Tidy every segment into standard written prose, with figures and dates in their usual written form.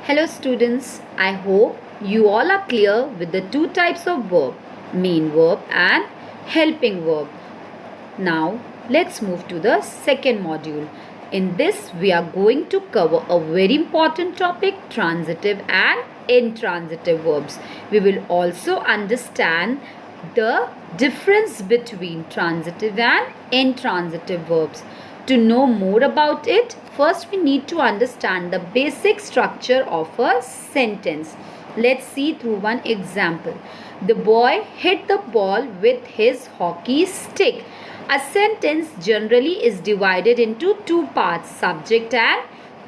Hello students, I hope you all are clear with the two types of verb, main verb and helping verb. Now let's move to the second module. In this we are going to cover a very important topic, transitive and intransitive verbs. We will also understand the difference between transitive and intransitive verbs. To know more about it, first we need to understand the basic structure of a sentence. Let's see through one example. The boy hit the ball with his hockey stick. A sentence generally is divided into two parts, subject and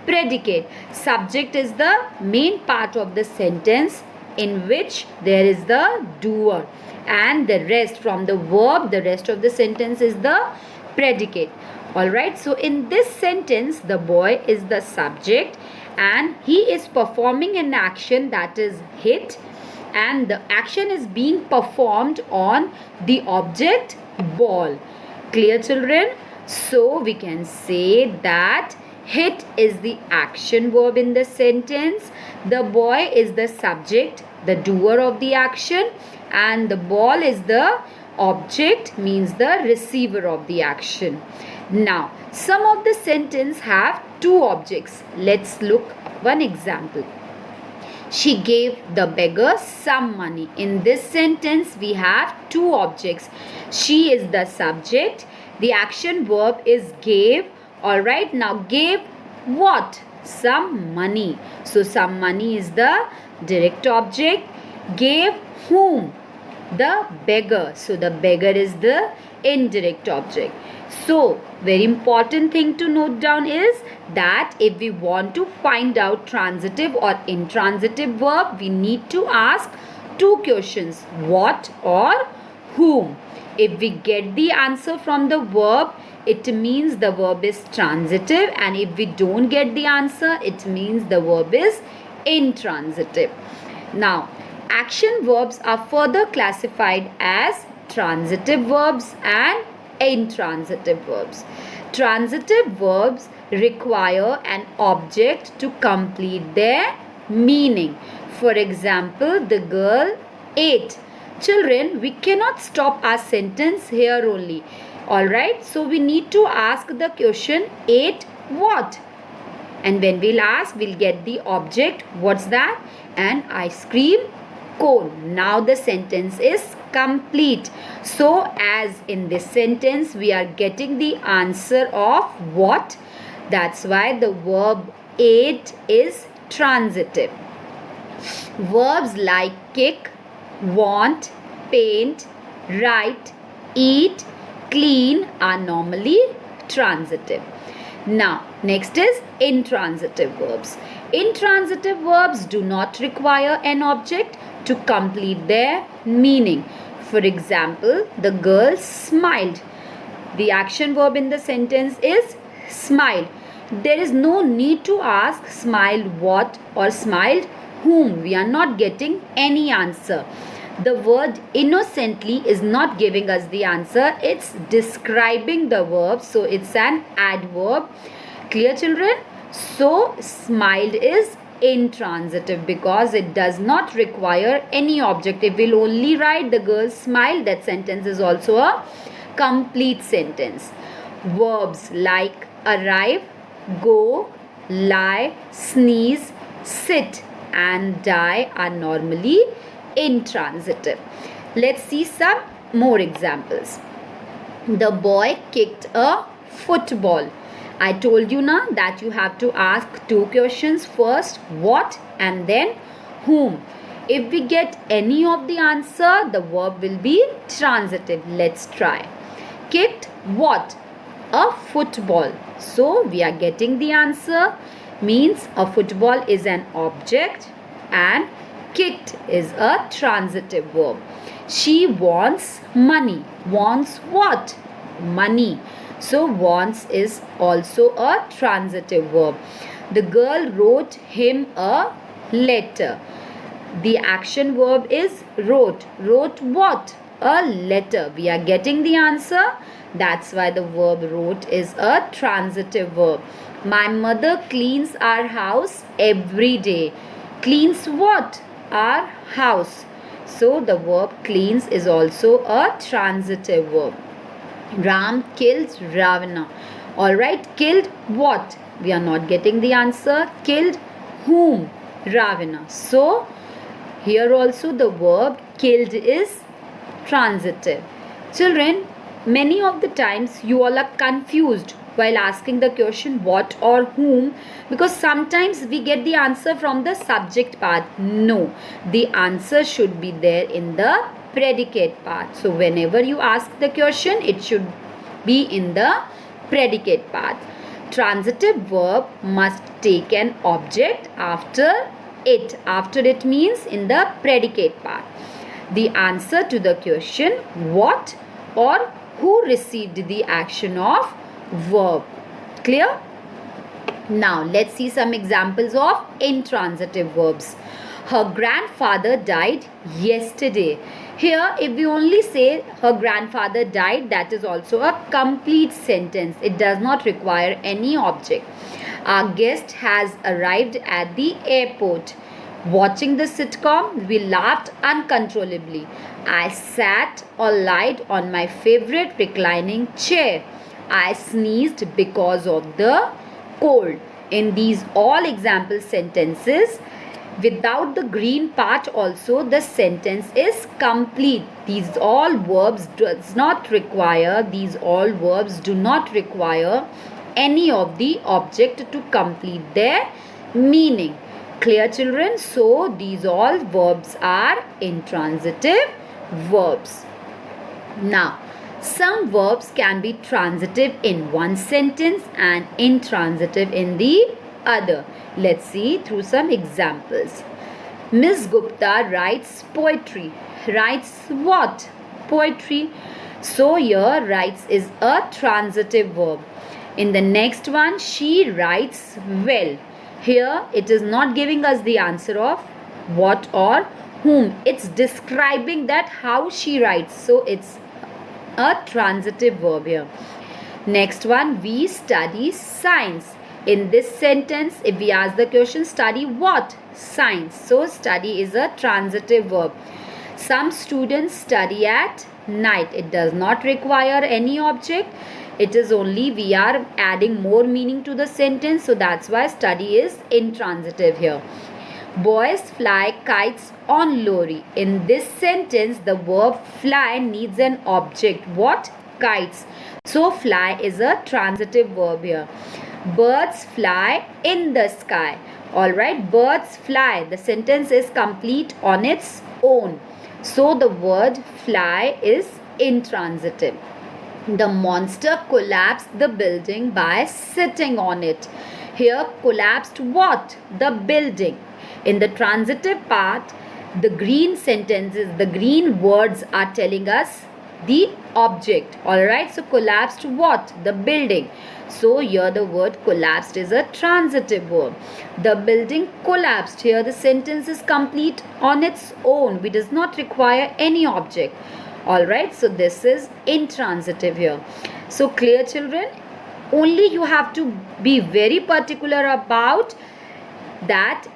predicate. Subject is the main part of the sentence in which there is the doer, and the rest from the verb, the rest of the sentence is the predicate. Alright, so in this sentence, the boy is the subject and he is performing an action, that is hit, and the action is being performed on the object ball. Clear, children? So we can say that hit is the action verb in the sentence, the boy is the subject, the doer of the action, and the ball is the object, means the receiver of the action. Now, some of the sentence have two objects. Let's look one example. She gave the beggar some money. In this sentence, we have two objects. She is the subject. The action verb is gave. Alright, now gave what? Some money. So, some money is the direct object. Gave whom? The beggar. So, the beggar is the indirect object. So, very important thing to note down is that if we want to find out transitive or intransitive verb, we need to ask two questions, what or whom. If we get the answer from the verb, it means the verb is transitive, and if we don't get the answer, it means the verb is intransitive. Now, action verbs are further classified as transitive verbs and intransitive verbs. Transitive verbs require an object to complete their meaning. For example, the girl ate. Children, we cannot stop our sentence here only. Alright, so we need to ask the question, ate what? And when we'll ask, we'll get the object. What's that? An ice cream cone. Now the sentence is complete. So as in this sentence we are getting the answer of what, that's why the verb ate is transitive. Verbs like kick, want, paint, write, eat, clean are normally transitive. Now next is intransitive verbs. Intransitive verbs do not require an object to complete their meaning. For example, the girl smiled. The action verb in the sentence is smiled. There is no need to ask smiled what or smiled whom. We are not getting any answer. The word innocently is not giving us the answer. It's describing the verb. So it's an adverb. Clear, children? So smiled is intransitive because it does not require any object. If we'll only write the girl smiled, that sentence is also a complete sentence. Verbs like arrive, go, lie, sneeze, sit and die are normally intransitive. Let's see some more examples. The boy kicked a football. I told you now that you have to ask two questions, first what and then whom. If we get any of the answer, the verb will be transitive. Let's try. Kicked what? A football. So we are getting the answer, means a football is an object and kicked is a transitive verb. She wants money. Wants what? Money. So wants is also a transitive verb. The girl wrote him a letter. The action verb is wrote. Wrote what? A letter. We are getting the answer. That's why the verb wrote is a transitive verb. My mother cleans our house every day. Cleans what? Our house. So the verb cleans is also a transitive verb. Ram killed Ravana. Alright, killed what? We are not getting the answer. Killed whom? Ravana. So here also the verb killed is transitive. Children, many of the times you all are confused while asking the question what or whom, because sometimes we get the answer from the subject part. No, the answer should be there in the predicate part. So whenever you ask the question, it should be in the predicate part. Transitive verb must take an object after it. After it means in the predicate part. The answer to the question what or who received the action of verb. Clear? Now let's see some examples of intransitive verbs. Her grandfather died yesterday. Here if we only say her grandfather died, that is also a complete sentence. It does not require any object. Our guest has arrived at the airport. Watching the sitcom, we laughed uncontrollably. I sat or lied on my favorite reclining chair. I sneezed because of the cold. In these all example sentences, without the green part also the sentence is complete. These all verbs do not require any of the object to complete their meaning. Clear, children? So these all verbs are intransitive verbs. Now some verbs can be transitive in one sentence and intransitive in the other. Let's see through some examples. Miss Gupta writes poetry. Writes what? Poetry. So here writes is a transitive verb. In the next one, she writes well. Here it is not giving us the answer of what or whom. It's describing that how she writes. So it's a transitive verb here. Next one, we study science. In this sentence, if we ask the question, study what? Science. So study is a transitive verb. Some students study at night. It does not require any object. It is only we are adding more meaning to the sentence. So that's why study is intransitive here. Boys fly kites on lorry. In this sentence, the verb fly needs an object. What? Kites. So fly is a transitive verb here. Birds fly in the sky. Alright, birds fly. The sentence is complete on its own. So the word fly is intransitive. The monster collapsed the building by sitting on it. Here collapsed what? The building. In the transitive part, the green sentences, the green words are telling us the object. Alright, so collapsed what? The building. So here the word collapsed is a transitive verb. The building collapsed. Here the sentence is complete on its own. It does not require any object. Alright, so this is intransitive here. So clear, children? Only you have to be very particular about that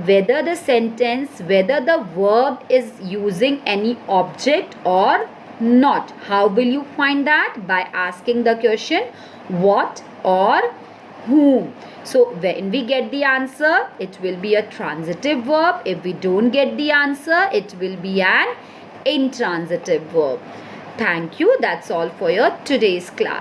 whether the sentence, whether the verb is using any object or not. How will you find that? By asking the question what or whom. So when we get the answer, it will be a transitive verb. If we don't get the answer, it will be an intransitive verb. Thank you. That's all for your today's class.